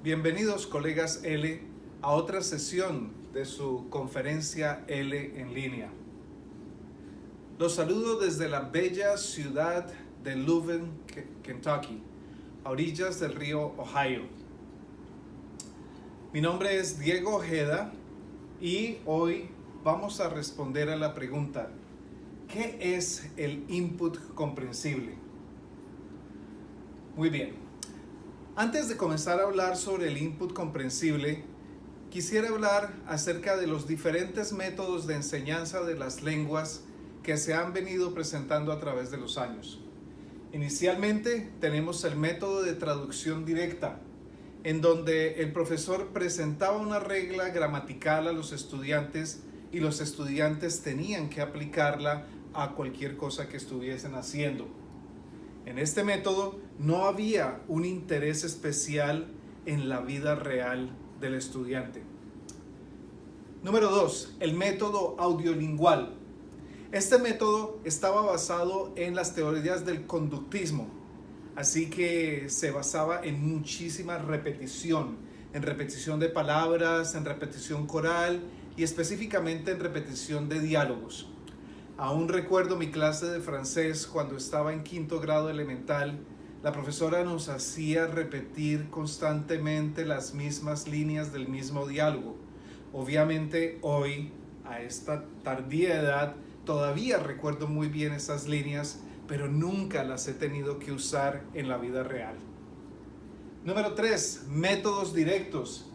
Bienvenidos, colegas L, a otra sesión de su conferencia L en línea. Los saludo desde la bella ciudad de Louisville, Kentucky, a orillas del río Ohio. Mi nombre es Diego Ojeda y hoy vamos a responder a la pregunta: ¿qué es el input comprensible? Muy bien. Antes de comenzar a hablar sobre el input comprensible, quisiera hablar acerca de los diferentes métodos de enseñanza de las lenguas que se han venido presentando a través de los años. Inicialmente tenemos el método de traducción directa, en donde el profesor presentaba una regla gramatical a los estudiantes y los estudiantes tenían que aplicarla a cualquier cosa que estuviesen haciendo. En este método no había un interés especial en la vida real del estudiante. Número 2, el método audiolingual. Este método estaba basado en las teorías del conductismo, así que se basaba en muchísima repetición, en repetición de palabras, en repetición coral y específicamente en repetición de diálogos. Aún recuerdo mi clase de francés cuando estaba en quinto grado elemental. La profesora nos hacía repetir constantemente las mismas líneas del mismo diálogo. Obviamente hoy, a esta tardía edad, todavía recuerdo muy bien esas líneas, pero nunca las he tenido que usar en la vida real. Número 3, métodos directos.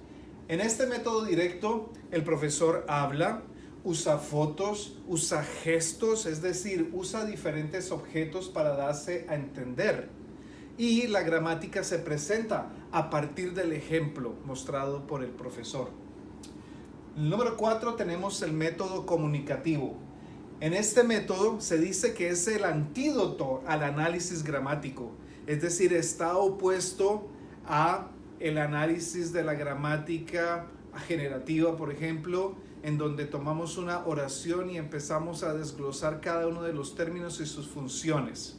En este método directo, el profesor habla, usa fotos, usa gestos, es decir, usa diferentes objetos para darse a entender. Y la gramática se presenta a partir del ejemplo mostrado por el profesor. Número 4 tenemos el método comunicativo. En este método se dice que es el antídoto al análisis gramático, es decir, está opuesto a el análisis de la gramática generativa, por ejemplo, en donde tomamos una oración y empezamos a desglosar cada uno de los términos y sus funciones.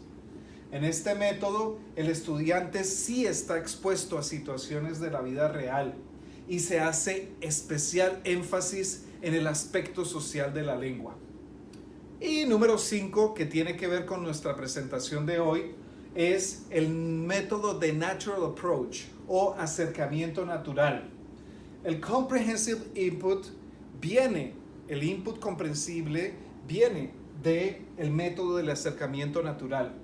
En este método, el estudiante sí está expuesto a situaciones de la vida real y se hace especial énfasis en el aspecto social de la lengua. Y número 5, que tiene que ver con nuestra presentación de hoy, es el método de Natural Approach o acercamiento natural. El Comprehensive Input el input comprensible viene del método del acercamiento natural.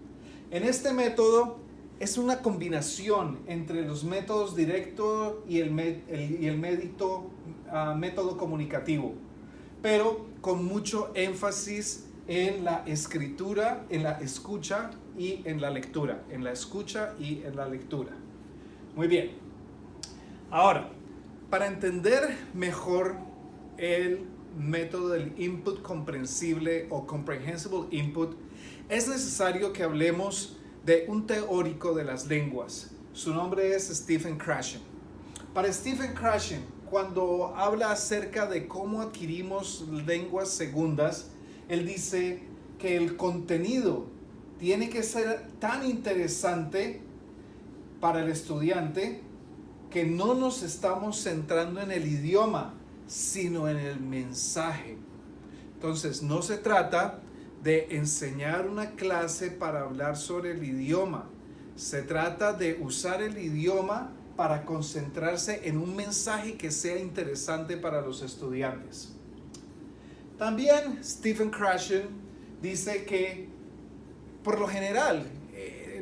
En este método es una combinación entre los métodos directos y el método comunicativo, pero con mucho énfasis en la escritura, en la escucha y en la lectura. En la escucha y en la lectura. Muy bien. Ahora, para entender mejor el método del input comprensible o comprehensible input, es necesario que hablemos de un teórico de las lenguas. Su nombre es Stephen Krashen. Para Stephen Krashen, cuando habla acerca de cómo adquirimos lenguas segundas, él dice que el contenido tiene que ser tan interesante para el estudiante que no nos estamos centrando en el idioma, sino en el mensaje. Entonces, no se trata de enseñar una clase para hablar sobre el idioma. Se trata de usar el idioma para concentrarse en un mensaje que sea interesante para los estudiantes. También Stephen Krashen dice que, por lo general,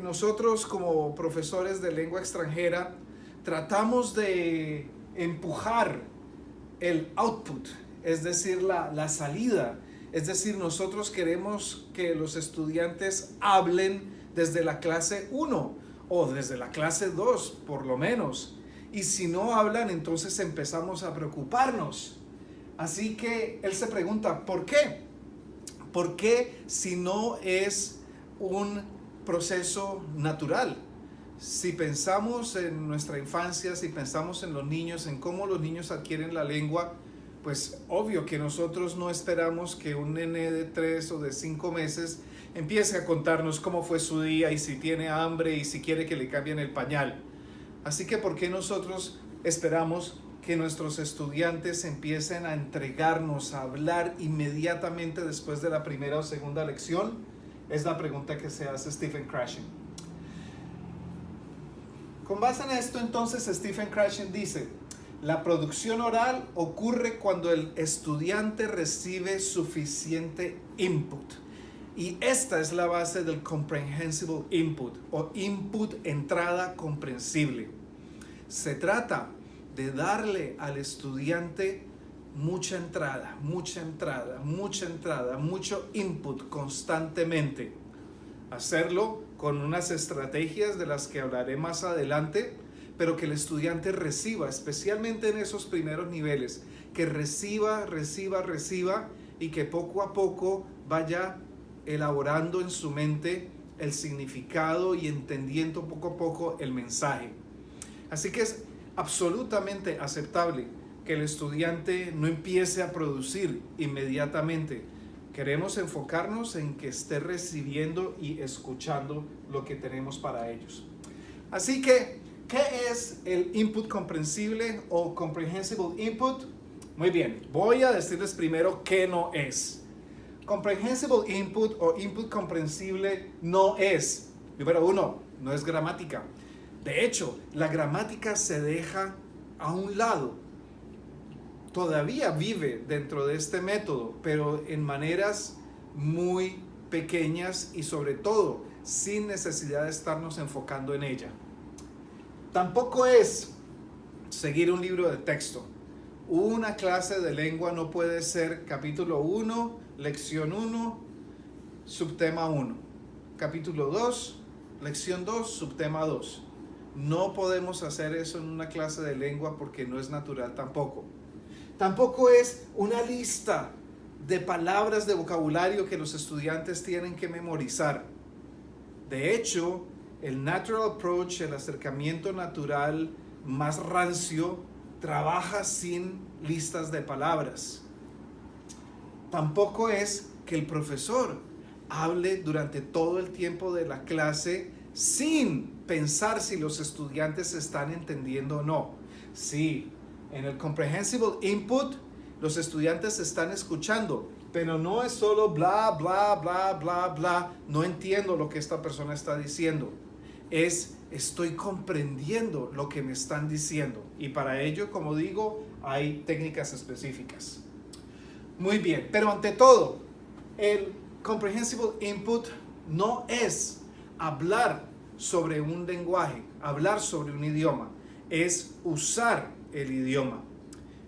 nosotros como profesores de lengua extranjera tratamos de empujar el output, es decir, la salida. Es decir, nosotros queremos que los estudiantes hablen desde la clase 1 o desde la clase 2, por lo menos. Y si no hablan, entonces empezamos a preocuparnos. Así que él se pregunta, ¿por qué? ¿Por qué si no es un proceso natural? Si pensamos en nuestra infancia, si pensamos en los niños, en cómo los niños adquieren la lengua, pues obvio que nosotros no esperamos que un nene de 3 o de 5 meses empiece a contarnos cómo fue su día y si tiene hambre y si quiere que le cambien el pañal. Así que ¿por qué nosotros esperamos que nuestros estudiantes empiecen a entregarnos, a hablar inmediatamente después de la primera o segunda lección? Es la pregunta que se hace Stephen Krashen. Con base en esto, entonces, Stephen Krashen dice: la producción oral ocurre cuando el estudiante recibe suficiente input. Y esta es la base del comprehensible input o input entrada comprensible. Se trata de darle al estudiante mucha entrada, mucho input constantemente. Hacerlo con unas estrategias de las que hablaré más adelante, pero que el estudiante reciba, especialmente en esos primeros niveles, que reciba y que poco a poco vaya elaborando en su mente el significado y entendiendo poco a poco el mensaje. Así que es absolutamente aceptable que el estudiante no empiece a producir inmediatamente. Queremos enfocarnos en que esté recibiendo y escuchando lo que tenemos para ellos. Así que, ¿qué es el input comprensible o comprehensible input? Muy bien, voy a decirles primero qué no es. Comprehensible input o input comprensible no es, número uno, no es gramática. De hecho, la gramática se deja a un lado. Todavía vive dentro de este método, pero en maneras muy pequeñas y sobre todo sin necesidad de estarnos enfocando en ella. Tampoco es seguir un libro de texto. Una clase de lengua no puede ser capítulo 1, lección 1, subtema 1. Capítulo 2, lección 2, subtema 2. No podemos hacer eso en una clase de lengua porque no es natural tampoco. Tampoco es una lista de palabras de vocabulario que los estudiantes tienen que memorizar. De hecho, el natural approach, el acercamiento natural más rancio, trabaja sin listas de palabras. Tampoco es que el profesor hable durante todo el tiempo de la clase sin pensar si los estudiantes están entendiendo o no. Sí, en el comprehensible input los estudiantes están escuchando, pero no es solo bla, bla, bla, bla, bla, no entiendo lo que esta persona está diciendo. Estoy comprendiendo lo que me están diciendo. Y para ello, como digo, hay técnicas específicas. Muy bien, pero ante todo, el comprehensible input no es hablar sobre un lenguaje, hablar sobre un idioma, es usar el idioma.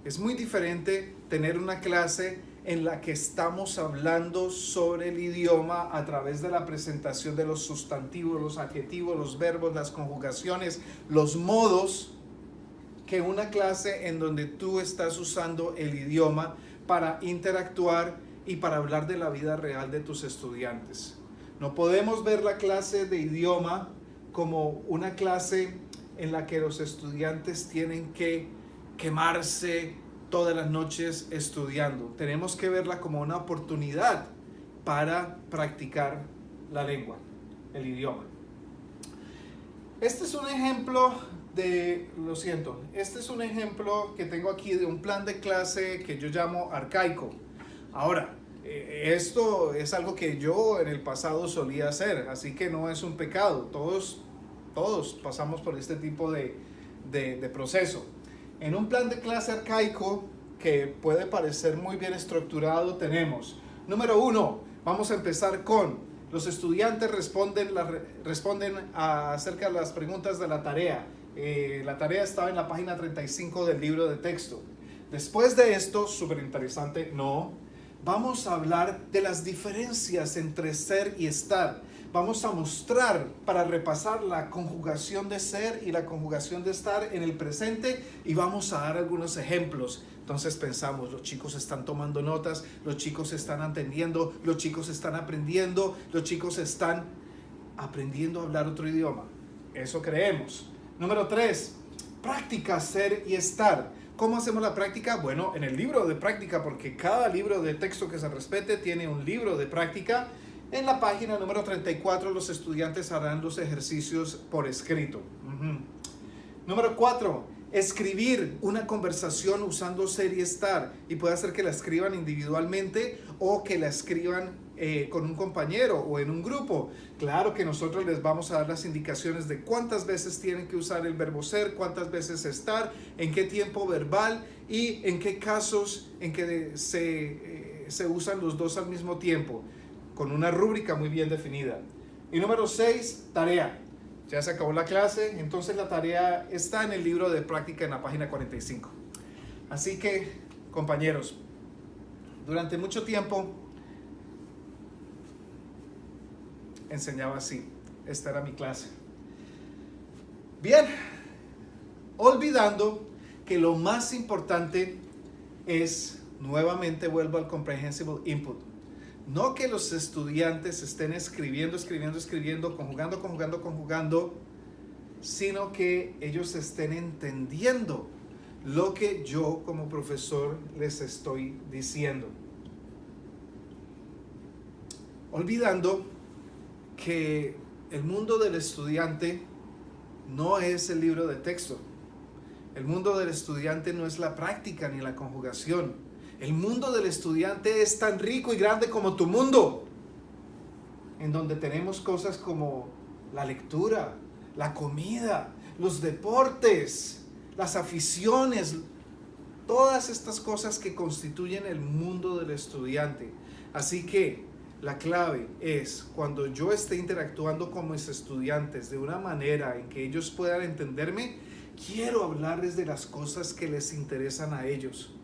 Es muy diferente tener una clase en la que estamos hablando sobre el idioma a través de la presentación de los sustantivos, los adjetivos, los verbos, las conjugaciones, los modos, que una clase en donde tú estás usando el idioma para interactuar y para hablar de la vida real de tus estudiantes. No podemos ver la clase de idioma como una clase en la que los estudiantes tienen que quemarse todas las noches estudiando. Tenemos que verla como una oportunidad para practicar la lengua, el idioma. Este es un ejemplo este es un ejemplo que tengo aquí de un plan de clase que yo llamo arcaico. Ahora, esto es algo que yo en el pasado solía hacer, así que no es un pecado. Todos pasamos por este tipo de proceso. En un plan de clase arcaico que puede parecer muy bien estructurado tenemos, número 1, vamos a empezar con los estudiantes responden acerca de las preguntas de la tarea. La tarea estaba en la página 35 del libro de texto. Después de esto, súper interesante, vamos a hablar de las diferencias entre ser y estar. Vamos a mostrar, para repasar la conjugación de ser y la conjugación de estar en el presente, y vamos a dar algunos ejemplos. Entonces pensamos, los chicos están tomando notas, los chicos están entendiendo, los chicos están aprendiendo, los chicos están aprendiendo a hablar otro idioma. Eso creemos. Número 3, práctica ser y estar. ¿Cómo hacemos la práctica? Bueno, en el libro de práctica, porque cada libro de texto que se respete tiene un libro de práctica. En la página número 34 los estudiantes harán los ejercicios por escrito. Número 4, escribir una conversación usando Ser y Estar, y puede ser que la escriban individualmente o que la escriban con un compañero o en un grupo. Claro que nosotros les vamos a dar las indicaciones de cuántas veces tienen que usar el verbo ser, cuántas veces estar, en qué tiempo verbal y en qué casos en que se usan los dos al mismo tiempo, con una rúbrica muy bien definida. Y número 6, tarea. Ya se acabó la clase, entonces la tarea está en el libro de práctica en la página 45. Así que, compañeros, durante mucho tiempo enseñaba así. Esta era mi clase. Bien, olvidando que lo más importante es, nuevamente vuelvo al Comprehensible Input. No que los estudiantes estén escribiendo, conjugando, sino que ellos estén entendiendo lo que yo como profesor les estoy diciendo. Olvidando que el mundo del estudiante no es el libro de texto. El mundo del estudiante no es la práctica ni la conjugación. El mundo del estudiante es tan rico y grande como tu mundo, en donde tenemos cosas como la lectura, la comida, los deportes, las aficiones, todas estas cosas que constituyen el mundo del estudiante. Así que la clave es, cuando yo esté interactuando con mis estudiantes de una manera en que ellos puedan entenderme, quiero hablarles de las cosas que les interesan a ellos.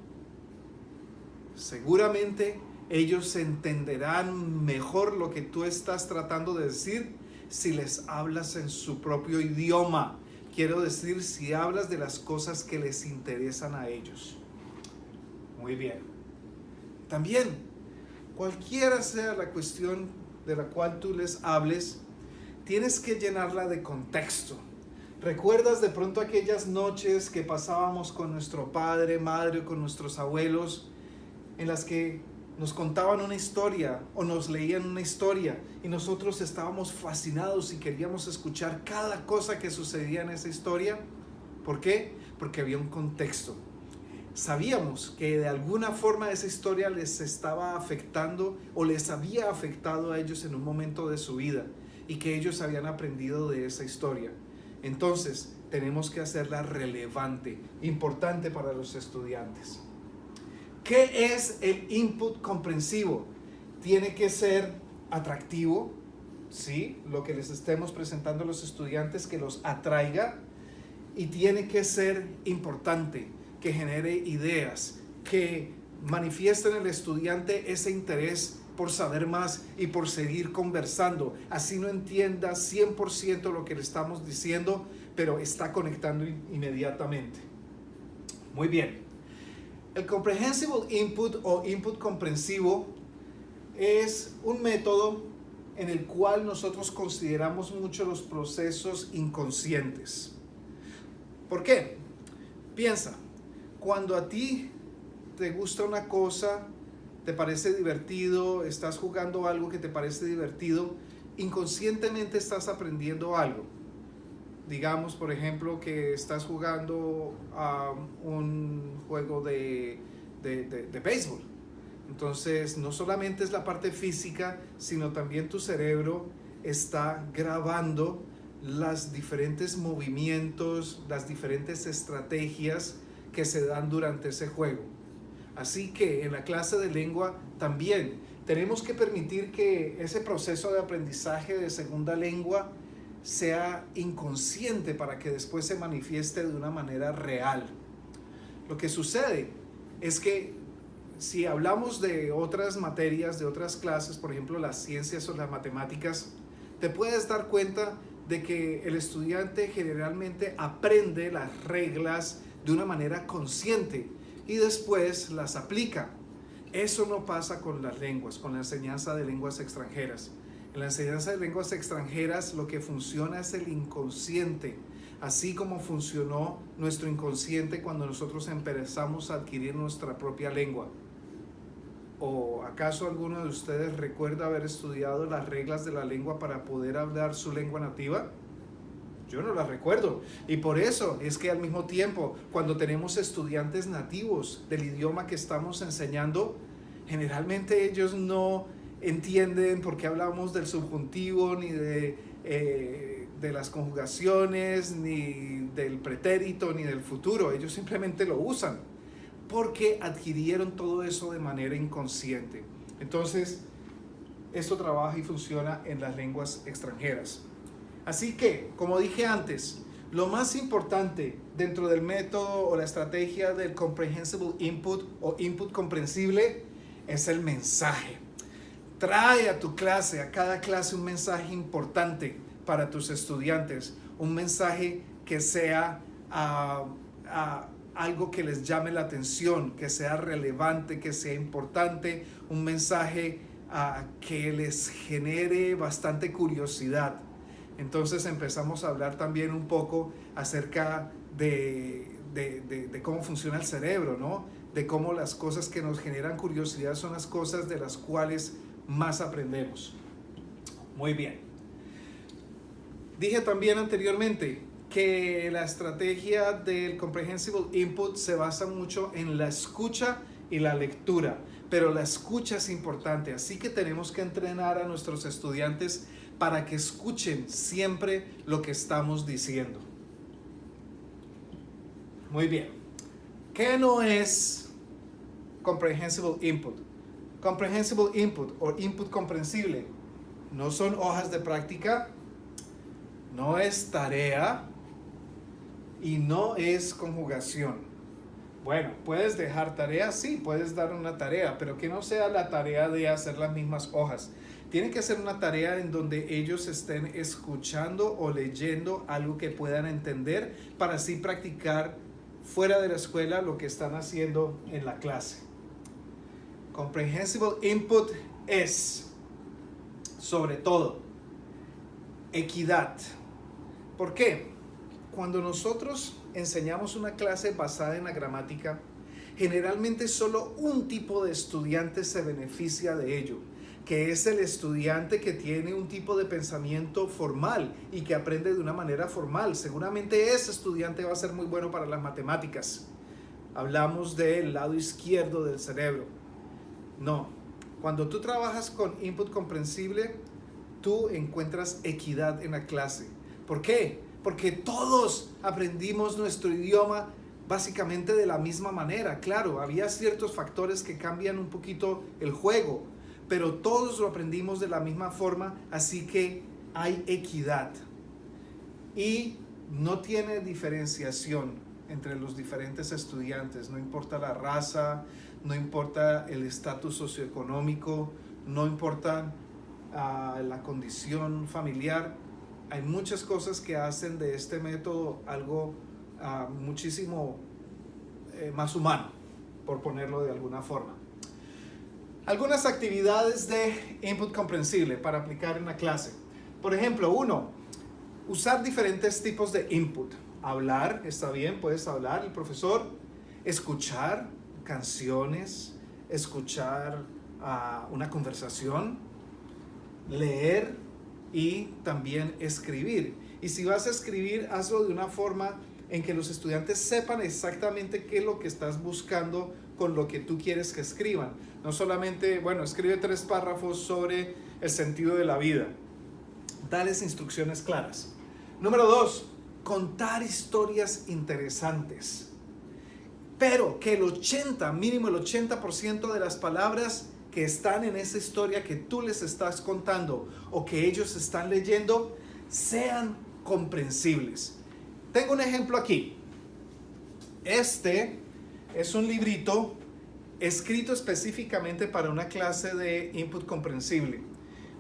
Seguramente ellos entenderán mejor lo que tú estás tratando de decir si les hablas en su propio idioma. Quiero decir, si hablas de las cosas que les interesan a ellos. Muy bien. También, cualquiera sea la cuestión de la cual tú les hables, tienes que llenarla de contexto. ¿Recuerdas de pronto aquellas noches que pasábamos con nuestro padre, madre o con nuestros abuelos, en las que nos contaban una historia o nos leían una historia y nosotros estábamos fascinados y queríamos escuchar cada cosa que sucedía en esa historia? ¿Por qué? Porque había un contexto. Sabíamos que de alguna forma esa historia les estaba afectando o les había afectado a ellos en un momento de su vida y que ellos habían aprendido de esa historia. Entonces, tenemos que hacerla relevante, importante para los estudiantes. ¿Qué es el input comprensivo? Tiene que ser atractivo, ¿sí? Lo que les estemos presentando a los estudiantes, que los atraiga, y tiene que ser importante, que genere ideas, que manifieste en el estudiante ese interés por saber más y por seguir conversando. Así no entienda 100% lo que le estamos diciendo, pero está conectando inmediatamente. Muy bien. El Comprehensible Input o Input comprensivo es un método en el cual nosotros consideramos mucho los procesos inconscientes. ¿Por qué? Piensa, cuando a ti te gusta una cosa, te parece divertido, estás jugando algo que te parece divertido, inconscientemente estás aprendiendo algo. Digamos, por ejemplo, que estás jugando a un juego de béisbol. Entonces, no solamente es la parte física, sino también tu cerebro está grabando los diferentes movimientos, las diferentes estrategias que se dan durante ese juego. Así que en la clase de lengua también tenemos que permitir que ese proceso de aprendizaje de segunda lengua sea inconsciente para que después se manifieste de una manera real. Lo que sucede es que si hablamos de otras materias, de otras clases, por ejemplo las ciencias o las matemáticas, te puedes dar cuenta de que el estudiante generalmente aprende las reglas de una manera consciente y después las aplica. Eso no pasa con las lenguas, con la enseñanza de lenguas extranjeras. En la enseñanza de lenguas extranjeras lo que funciona es el inconsciente, así como funcionó nuestro inconsciente cuando nosotros empezamos a adquirir nuestra propia lengua. ¿O acaso alguno de ustedes recuerda haber estudiado las reglas de la lengua para poder hablar su lengua nativa? Yo no las recuerdo. Y por eso es que al mismo tiempo, cuando tenemos estudiantes nativos del idioma que estamos enseñando, generalmente ellos no entienden por qué hablamos del subjuntivo, ni de las conjugaciones, ni del pretérito, ni del futuro. Ellos simplemente lo usan porque adquirieron todo eso de manera inconsciente. Entonces, esto trabaja y funciona en las lenguas extranjeras. Así que, como dije antes, lo más importante dentro del método o la estrategia del Comprehensible Input o Input comprensible es el mensaje. Trae a tu clase, a cada clase, un mensaje importante para tus estudiantes, un mensaje que sea algo que les llame la atención, que sea relevante, que sea importante, un mensaje que les genere bastante curiosidad. Entonces empezamos a hablar también un poco acerca de cómo funciona el cerebro, ¿no? De cómo las cosas que nos generan curiosidad son las cosas de las cuales más aprendemos. Muy bien. Dije también anteriormente que la estrategia del Comprehensible Input se basa mucho en la escucha y la lectura, pero la escucha es importante, así que tenemos que entrenar a nuestros estudiantes para que escuchen siempre lo que estamos diciendo. Muy bien. ¿Qué no es Comprehensible Input? Comprehensible Input o Input comprensible no son hojas de práctica, no es tarea y no es conjugación. Bueno, puedes dejar tareas, sí, puedes dar una tarea, pero que no sea la tarea de hacer las mismas hojas. Tiene que ser una tarea en donde ellos estén escuchando o leyendo algo que puedan entender para así practicar fuera de la escuela lo que están haciendo en la clase. Comprehensible Input es, sobre todo, equidad. ¿Por qué? Cuando nosotros enseñamos una clase basada en la gramática, generalmente solo un tipo de estudiante se beneficia de ello, que es el estudiante que tiene un tipo de pensamiento formal y que aprende de una manera formal. Seguramente ese estudiante va a ser muy bueno para las matemáticas. Hablamos del lado izquierdo del cerebro. No, cuando tú trabajas con input comprensible, tú encuentras equidad en la clase. ¿Por qué? Porque todos aprendimos nuestro idioma básicamente de la misma manera. Claro, había ciertos factores que cambian un poquito el juego, pero todos lo aprendimos de la misma forma, así que hay equidad. Y no tiene diferenciación entre los diferentes estudiantes, no importa la raza, no importa el estatus socioeconómico, no importa la condición familiar. Hay muchas cosas que hacen de este método algo muchísimo más humano, por ponerlo de alguna forma. Algunas actividades de input comprensible para aplicar en la clase. Por ejemplo, 1, usar diferentes tipos de input. Hablar, está bien, puedes hablar, el profesor. Escuchar canciones, escuchar una conversación, leer y también escribir. Y si vas a escribir, hazlo de una forma en que los estudiantes sepan exactamente qué es lo que estás buscando con lo que tú quieres que escriban. No solamente, bueno, escribe 3 párrafos sobre el sentido de la vida. Dales instrucciones claras. Número 2, contar historias interesantes. Pero que mínimo el 80% de las palabras que están en esa historia que tú les estás contando o que ellos están leyendo sean comprensibles. Tengo un ejemplo aquí. Este es un librito escrito específicamente para una clase de input comprensible.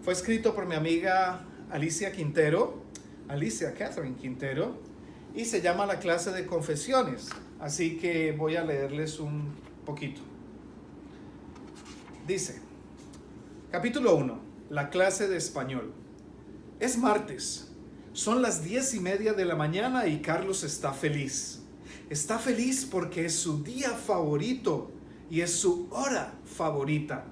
Fue escrito por mi amiga Alicia Catherine Quintero, y se llama la clase de confesiones. Así que voy a leerles un poquito. Dice, capítulo 1, la clase de español. Es martes, son las 10:30 de la mañana y Carlos está feliz. Está feliz porque es su día favorito y es su hora favorita.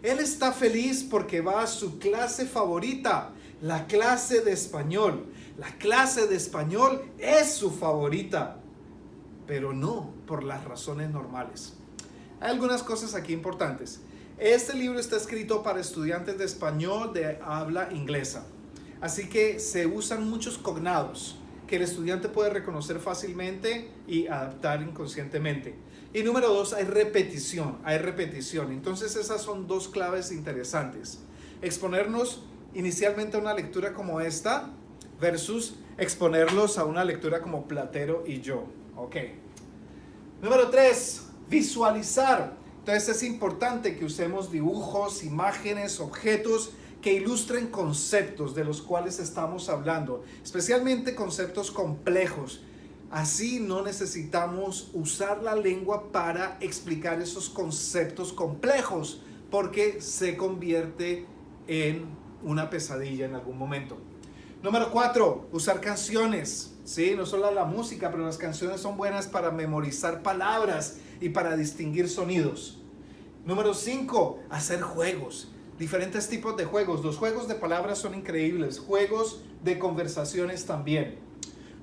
Él está feliz porque va a su clase favorita, la clase de español. la clase de español es su favorita, pero no por las razones normales. Hay algunas cosas aquí importantes. Este libro está escrito para estudiantes de español de habla inglesa, así que se usan muchos cognados que el estudiante puede reconocer fácilmente y adaptar inconscientemente. Y número 2, hay repetición. Entonces esas son dos claves interesantes. Exponernos inicialmente a una lectura como esta versus exponerlos a una lectura como Platero y yo. Ok. Número 3, visualizar. Entonces es importante que usemos dibujos, imágenes, objetos que ilustren conceptos de los cuales estamos hablando, especialmente conceptos complejos. Así no necesitamos usar la lengua para explicar esos conceptos complejos, porque se convierte en una pesadilla en algún momento. Número 4, usar canciones. Sí, no solo la música, pero las canciones son buenas para memorizar palabras y para distinguir sonidos. Número 5, hacer juegos. Diferentes tipos de juegos. Los juegos de palabras son increíbles. Juegos de conversaciones también.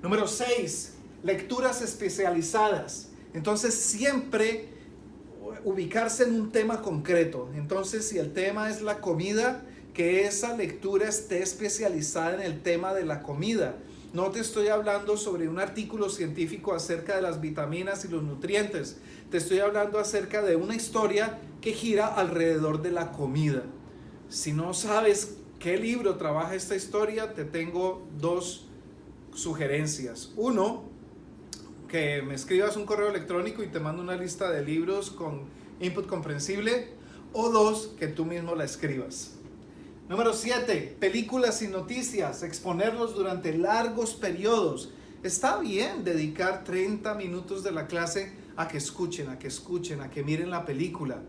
Número 6, lecturas especializadas. Entonces siempre ubicarse en un tema concreto. Entonces si el tema es la comida, que esa lectura esté especializada en el tema de la comida. No te estoy hablando sobre un artículo científico acerca de las vitaminas y los nutrientes. Te estoy hablando acerca de una historia que gira alrededor de la comida. Si no sabes qué libro trabaja esta historia, te tengo dos sugerencias. Uno, que me escribas un correo electrónico y te mando una lista de libros con input comprensible. O dos, que tú mismo la escribas. Número 7, películas y noticias, exponerlos durante largos periodos. Está bien dedicar 30 minutos de la clase a que escuchen, a que miren la película,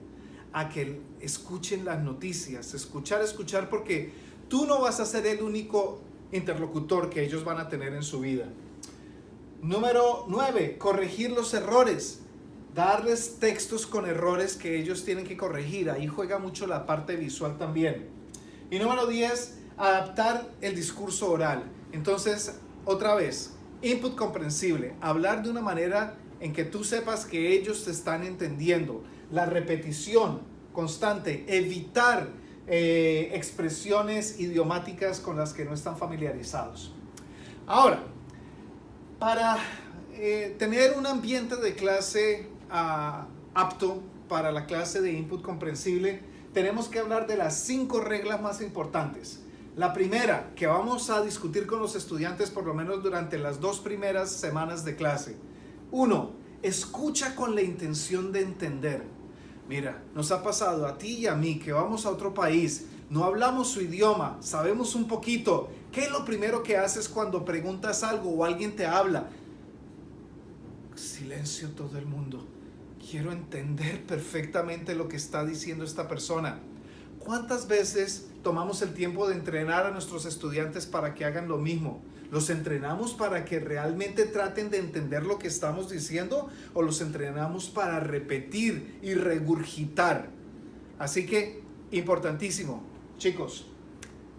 a que escuchen las noticias. Escuchar, porque tú no vas a ser el único interlocutor que ellos van a tener en su vida. Número 9, corregir los errores. Darles textos con errores que ellos tienen que corregir. Ahí juega mucho la parte visual también. Y número 10, adaptar el discurso oral. Entonces, otra vez, input comprensible. Hablar de una manera en que tú sepas que ellos te están entendiendo. La repetición constante. Evitar expresiones idiomáticas con las que no están familiarizados. Ahora, para tener un ambiente de clase apto para la clase de input comprensible, tenemos que hablar de las 5 reglas más importantes. La primera, que vamos a discutir con los estudiantes por lo menos durante las 2 primeras semanas de clase. 1, escucha con la intención de entender. Mira, nos ha pasado a ti y a mí que vamos a otro país, no hablamos su idioma, sabemos un poquito. ¿Qué es lo primero que haces cuando preguntas algo o alguien te habla? Silencio todo el mundo. Quiero entender perfectamente lo que está diciendo esta persona. ¿Cuántas veces tomamos el tiempo de entrenar a nuestros estudiantes para que hagan lo mismo? ¿Los entrenamos para que realmente traten de entender lo que estamos diciendo o los entrenamos para repetir y regurgitar? Así que, importantísimo, chicos,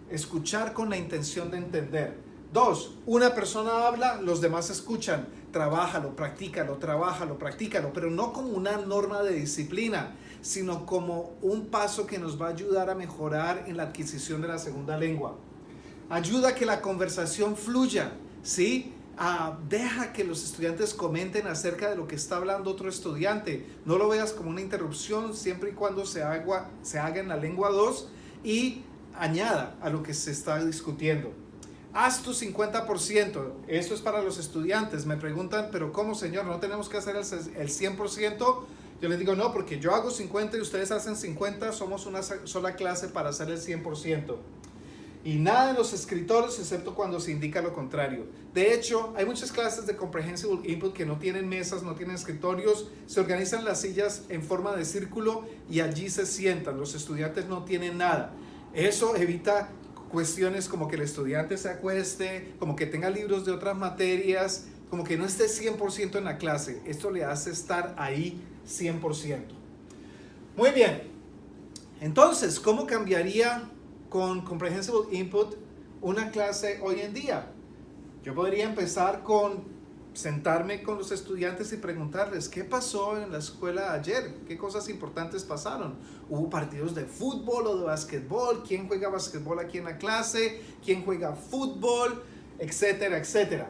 escuchar con la intención de entender. 2, una persona habla, los demás escuchan. Trabájalo, practícalo, pero no como una norma de disciplina, sino como un paso que nos va a ayudar a mejorar en la adquisición de la segunda lengua. Ayuda a que la conversación fluya, ¿sí? Deja que los estudiantes comenten acerca de lo que está hablando otro estudiante. No lo veas como una interrupción, siempre y cuando se haga en la lengua 2 y añada a lo que se está discutiendo. Haz tu 50%. Esto es para los estudiantes. Me preguntan, ¿pero cómo, señor? ¿No tenemos que hacer el 100%? Yo les digo, no, porque yo hago 50 y ustedes hacen 50. Somos una sola clase para hacer el 100%. Y nada en los escritorios, excepto cuando se indica lo contrario. De hecho, hay muchas clases de Comprehensible Input que no tienen mesas, no tienen escritorios. Se organizan las sillas en forma de círculo y allí se sientan. Los estudiantes no tienen nada. Eso evita cuestiones como que el estudiante se acueste, como que tenga libros de otras materias, como que no esté 100% en la clase. Esto le hace estar ahí 100%. Muy bien. Entonces, ¿cómo cambiaría con Comprehensible Input una clase hoy en día? Yo podría empezar con sentarme con los estudiantes y preguntarles qué pasó en la escuela ayer, qué cosas importantes pasaron. ¿Hubo partidos de fútbol o de básquetbol? ¿Quién juega básquetbol aquí en la clase? ¿Quién juega fútbol? Etcétera, etcétera.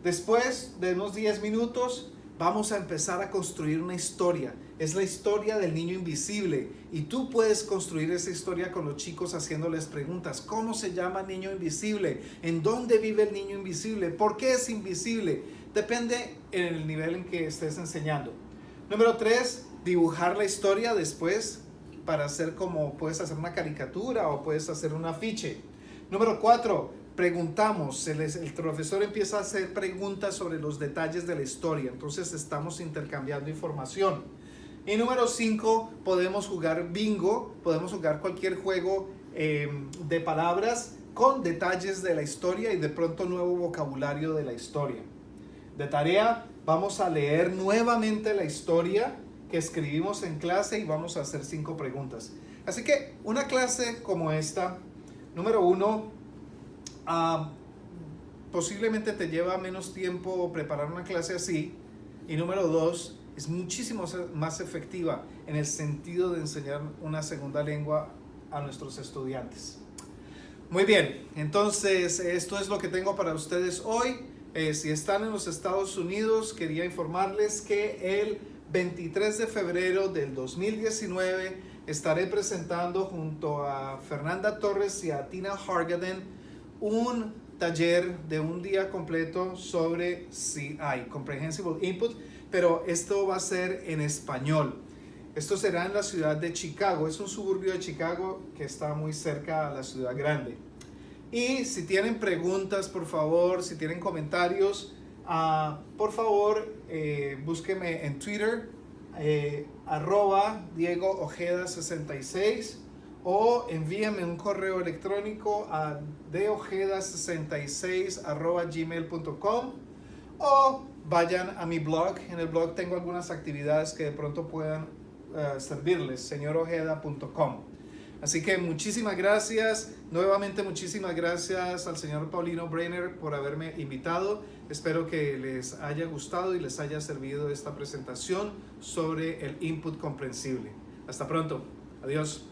Después de unos 10 minutos vamos a empezar a construir una historia. Es la historia del niño invisible y tú puedes construir esa historia con los chicos haciéndoles preguntas. ¿Cómo se llama el niño invisible? ¿En dónde vive el niño invisible? ¿Por qué es invisible? Depende en el nivel en que estés enseñando. Número 3, dibujar la historia después para hacer como puedes hacer una caricatura o puedes hacer un afiche. Número 4, preguntamos. El profesor empieza a hacer preguntas sobre los detalles de la historia. Entonces estamos intercambiando información. Y número 5, podemos jugar bingo, podemos jugar cualquier juego de palabras con detalles de la historia y de pronto nuevo vocabulario de la historia. De tarea, vamos a leer nuevamente la historia que escribimos en clase y vamos a hacer 5 preguntas. Así que una clase como esta, número 1, posiblemente te lleva menos tiempo preparar una clase así. Y número 2, es muchísimo más efectiva en el sentido de enseñar una segunda lengua a nuestros estudiantes. Muy bien, entonces esto es lo que tengo para ustedes hoy. Si están en los Estados Unidos, quería informarles que el 23 de febrero del 2019 estaré presentando junto a Fernanda Torres y a Tina Hargaden un taller de un día completo sobre CI, Comprehensible Input, pero esto va a ser en español. Esto será en la ciudad de Chicago. Es un suburbio de Chicago que está muy cerca a la ciudad grande. Y si tienen preguntas, por favor, si tienen comentarios, por favor, búsqueme en Twitter, @DiegoOjeda66, o envíenme un correo electrónico a deojeda66@gmail.com, o vayan a mi blog. En el blog tengo algunas actividades que de pronto puedan servirles, señorojeda.com. Así que muchísimas gracias, nuevamente muchísimas gracias al señor Paulino Brenner por haberme invitado. Espero que les haya gustado y les haya servido esta presentación sobre el input comprensible. Hasta pronto, adiós.